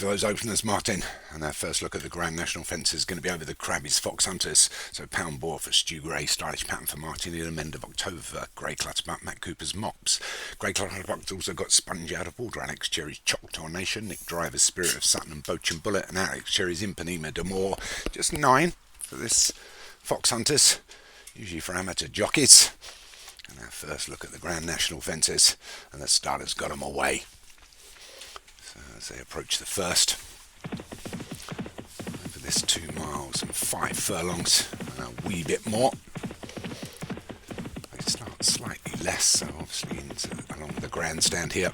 for those openers, Martin. And our first look at the Grand National fence is going to be over the Crabbies Fox Hunters. So Pound Boar for Stu Gray, Stylish Pattern for Martin Needham, end of October, Grey Clutterbuck, Matt Cooper's Mops. Grey Clutterbuck's also got Sponge Out of Water, Alex Cherry's Choctaw Nation, Nick Driver's Spirit of Sutton and Bochum Bullet, and Alex Cherry's Impanema D'Amour. Just 9 for this Fox Hunters, usually for amateur jockeys. And our first look at the Grand National fences, and the starters got them away. So as they approach the first, over this 2 miles and 5 furlongs, and a wee bit more. They start slightly less, so obviously along the grandstand here.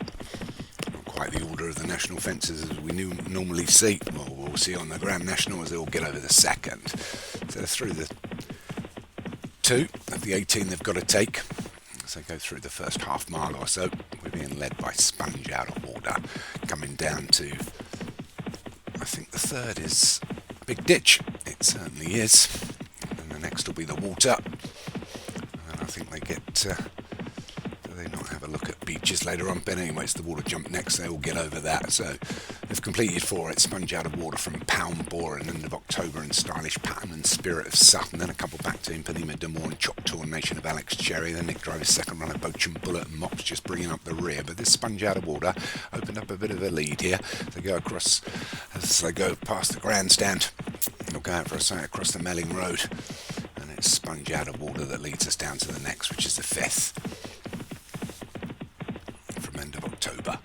Not quite the order of the national fences as we normally see. Well, we'll see on the Grand National as they all get over the second. So through the 2 of the 18 they've got to take. As they go through the first half mile or so, we're being led by Sponge Out of Water, coming down to, I think the third is Big Ditch. It certainly is. And then the next will be the Water. And I think they get, do they not have a look at Beaches later on? But anyway, it's the Water jump next, they all get over that. So they've completed 4. It's Sponge Out of Water from Pound Boar and end of October and Stylish Pattern and Spirit of Sutton. Then a couple back to Impanema D'Amour and Choctaw Nation of Alex Cherry. Then Nick Driver's second runner, Bochum Bullet and Mops just bringing up the rear. But this Sponge Out of Water opened up a bit of a lead here. They go across, as they go past the grandstand, they'll go out for a sight across the Melling Road. And it's Sponge Out of Water that leads us down to the next, which is the 5th. From end of October.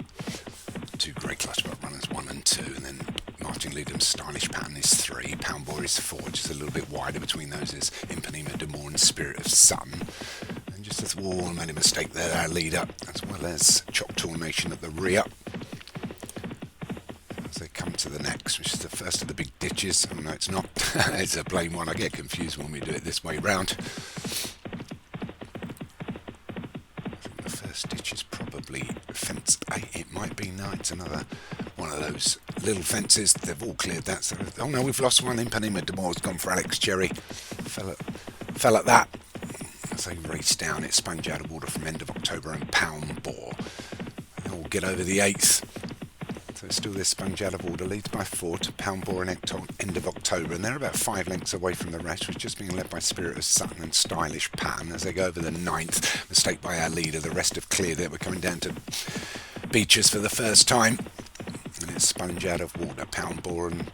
2 Grey Clutterbuck runners, 1 and 2, and then Martin Needham's Stylish Pattern is 3, Pound Boar is 4, just a little bit wider between those is Impanema D'Amour and Spirit of Sutton. And just as Wall made a mistake there, our leader, as well as Choctaw Nation at the rear. As they come to the next, which is the first of the Big Ditches. Oh no, it's not. It's a plain one. I get confused when we do it this way round. First ditch is probably fence 8, it might be 9, it's another one of those little fences, they've all cleared that, so, oh no, we've lost one. Impanema D'Amour's gone for Alex Cherry, fell at that, as they race down. It's Sponge Out of Water from end of October and Pound Boar, they all get over the 8th, so still this Sponge Out of Water leads by 4 to Pound Boar and end of October, and they're about 5 lengths away from the rest, which is just being led by Spirit of Sutton and Stylish Pattern. As they go over the 9th, mistake by our leader, the rest have cleared it. We're coming down to Beaches for the first time, and it's Sponge Out of Water, Pound Boar and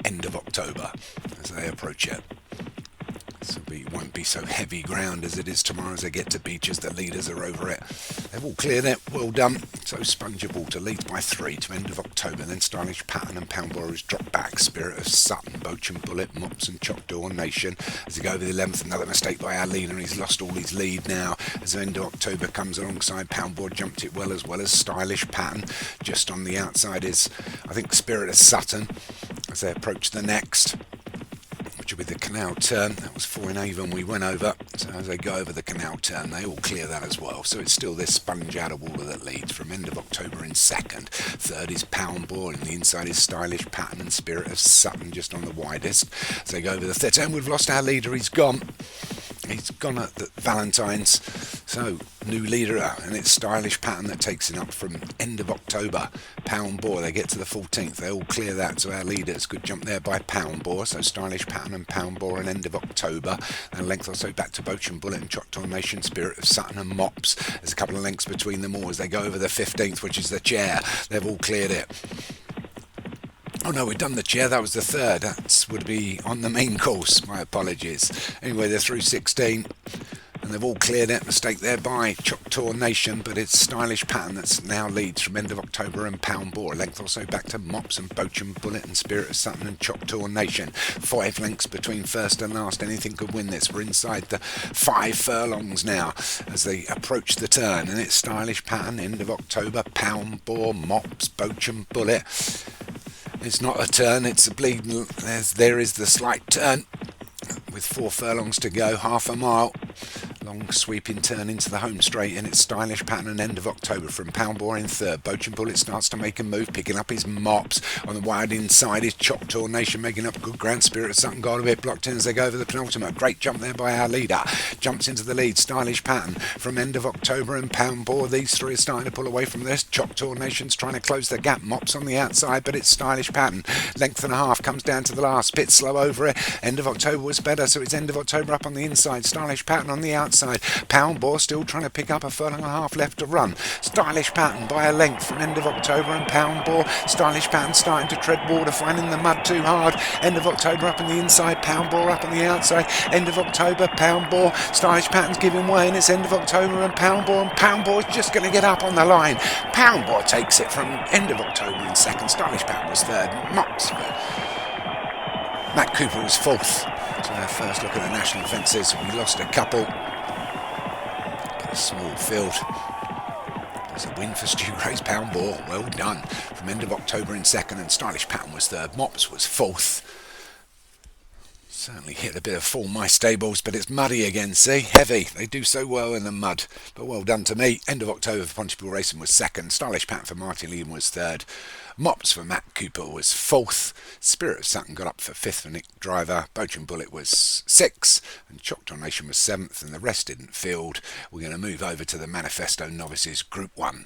end of October as they approach it. So it won't be so heavy ground as it is tomorrow as they get to Beaches. The leaders are over it. They've all cleared it. Well done. So Sponge of Water leads by 3 to end of October. Then Stylish Pattern and Pound Boar is dropped back. Spirit of Sutton, Bochum Bullet, Mops and Choctaw Nation. As they go over the 11th, another mistake by our leader. He's lost all his lead now. As the end of October comes alongside, Pound Boar jumped it well as Stylish Pattern. Just on the outside is, I think, Spirit of Sutton as they approach the next, which will be the canal turn. That was 4 in Avon we went over. So as they go over the canal turn, they all clear that as well. So it's still this Sponge Out of Water that leads from end of October in second. Third is Pound Boar, and the inside is Stylish Pattern and Spirit of Sutton just on the widest. As they go over the third turn, we've lost our leader. He's gone. He's gone at the Valentine's. So new leader, and it's Stylish Pattern that takes it up from end of October. Pound Boar, they get to the 14th, they all clear that, so our leaders good jump there by Pound Boar. So Stylish Pattern and Pound Boar and end of October, and a length or so back to Bochum Bullet and Choctaw Nation, Spirit of Sutton and Mops. There's a couple of lengths between them all as they go over the 15th, which is the chair. They've all cleared it. Oh no, we've done the chair, that was the third. That would be on the main course, my apologies. Anyway, they're through 16, and they've all cleared it. Mistake there by Choctaw Nation, but it's Stylish Pattern that's now leads from end of October and Pound Boar. A length or so back to Mops and Bochum Bullet and Spirit of Sutton and Choctaw Nation. 5 lengths between first and last. Anything could win this. We're inside the 5 furlongs now as they approach the turn, and it's Stylish Pattern, end of October, Pound Boar, Mops, Bochum Bullet. It's not a turn, it's a bleed. There is the slight turn with 4 furlongs to go, half a mile. Long sweeping turn into the home straight in its stylish pattern and end of October from Poundbore in third. Bochum Bullet starts to make a move, picking up his mops. On the wide inside is Choctaw Nation making up good ground. Spirit of Sutton got a bit blocked in as they go over the penultimate. Great jump there by our leader. Jumps into the lead, stylish pattern from end of October and Poundbore. These three are starting to pull away from this. Choctaw Nation's trying to close the gap. Mops on the outside, but it's stylish pattern. Length and a half comes down to the last. Bit slow over it. End of October was better, so it's end of October up on the inside. Stylish pattern on the outside. Poundbore still trying to pick up, a furlong and a half left to run. Stylish pattern by a length from end of October and Poundbore. Stylish pattern starting to tread water, finding the mud too hard. End of October up on the inside, Poundbore up on the outside. End of October, Poundbore. Stylish pattern's giving way, and it's end of October and Poundbore's just going to get up on the line. Poundbore takes it from end of October in second. Stylish pattern was third. Mops. Matt Cooper was fourth. So our first look at the national fences. We lost a couple. A small field. There's a win for Stu Gray's Poundbore. Well done. From end of October in second, and Stylish Pattern was third. Mops was fourth. Certainly hit a bit of form, my stables, but it's muddy again, see? Heavy. They do so well in the mud. But well done to me. End of October for Pontypool Racing was second. Stylish Pattern for Martin Lean was third. Mops for Matt Cooper was fourth. Spirit of Sutton got up for fifth for Nick Driver. Bochum Bullet was sixth. And Choctaw Nation was seventh. And the rest didn't field. We're going to move over to the Manifesto Novices Group 1.